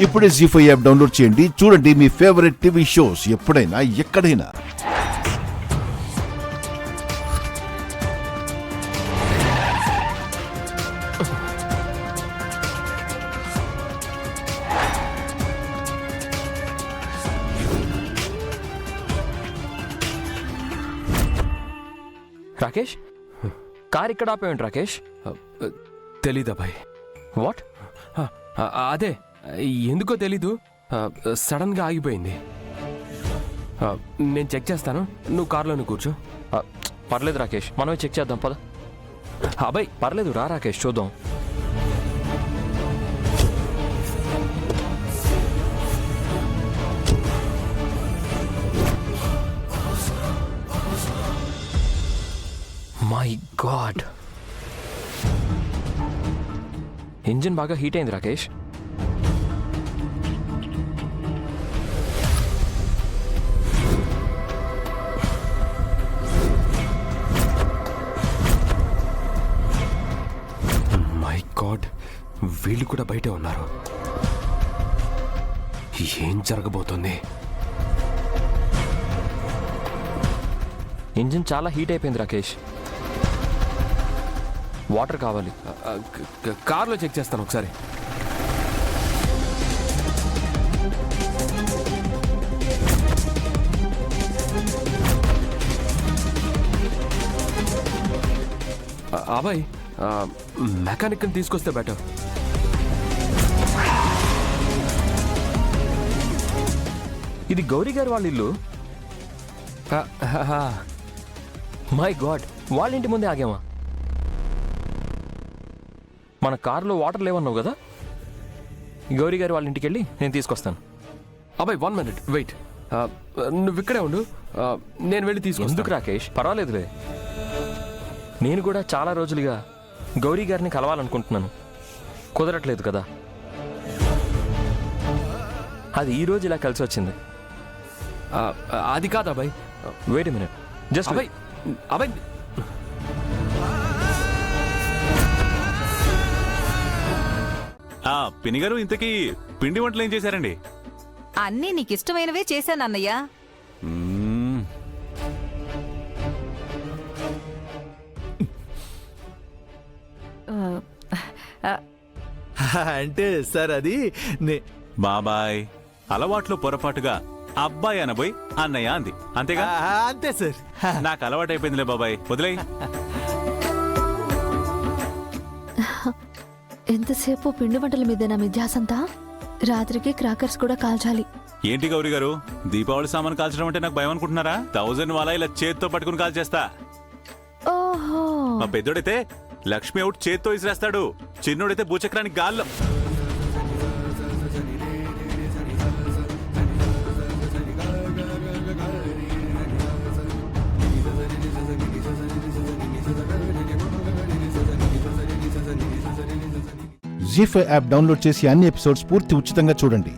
ఇప్పుడే జీ5 app download చేయండి. చూడండి మీ ఫేవరెట్ టీవీ షోస్ ఎప్పుడైనా ఎక్కడైనా. రాకేష్, కార్ ఇక్కడ ఆపేయండి రాకేష్. తెలీదా బాయ్? వాట్? అదే ఎందుకో తెలీదు, సడన్ గా ఆగిపోయింది. నేను చెక్ చేస్తాను, నువ్వు కార్లోనే కూర్చో. పర్లేదు రాకేష్, మనమే చెక్ చేద్దాం పద. అబ్బాయి పర్లేదు రా రాకేష్, చూద్దాం. మై గాడ్, ఇంజిన్ బాగా హీట్ అయింది రాకేష్. మై గాడ్, వీళ్ళు కూడా బయటే ఉన్నారు. ఏం జరగబోతుంది? ఇంజిన్ చాలా హీట్ అయిపోయింది రాకేష్, వాటర్ కావాలి. కార్లో చెక్ చేస్తాను ఒకసారి. అబ్బాయి, మెకానిక్ని తీసుకొస్తే బెటర్. ఇది గౌరీ గారు వాళ్ళ ఇల్లు. మై గాడ్, వాళ్ళ ఇంటి ముందే ఆగామా? మన కారులో వాటర్ లేవన్నావు కదా, గౌరీ గారు వాళ్ళ ఇంటికి వెళ్ళి నేను తీసుకొస్తాను. అబ్బాయి 1 minute వెయిట్, నువ్వు ఇక్కడే ఉండు, నేను వెళ్ళి తీసుకొస్తాను. ఎందుకు రాకేష్, పర్వాలేదులే. నేను కూడా చాలా రోజులుగా గౌరీ గారిని కలవాలనుకుంటున్నాను, కుదరట్లేదు కదా. అది ఈ రోజు ఇలా కలిసి వచ్చింది. అది కాదు అబ్బాయి, వెయిట్ ఎ మినిట్, జస్ట్ అబ్బాయి. అబ్బాయి పిన్ని గారు, ఇంతకీ పిండి వంటలు ఏం చేశారండి? అన్నీ నీకిష్టమైనవే చేశానన్నయ్య. అంటే సార్ అది బాబాయ్, అలవాట్లో పొరపాటుగా అబ్బాయి అనబోయి అన్నయ్య అంది, అంతేగా? అంతే సార్. నాకు అలవాటు అయిపోయిందిలే బాబాయ్, వదిలేయ్. ఎంతసేపు పిండి వంటల మీదేనా మీ ధ్యాసంతా? రాత్రికి క్రాకర్స్ కూడా కాల్చాలి. ఏంటి గౌరీ గారు, దీపావళి సామాన్ కాల్చడం అంటే నాకు భయం అనుకుంటున్నారా? 1000 వాలా ఇలా చేత్తో పట్టుకుని కాల్చేస్తా. ఓహో, మా పెద్దోడైతే లక్ష్మి అవుట్ చేత్తో ఇసిరేస్తాడు, చిన్నోడైతే భూచక్రానికి గాల్లో. జీ5 యాప్ డౌన్లోడ్ చేసి అన్ని ఎపిసోడ్స్ పూర్తి ఉచితంగా చూడండి.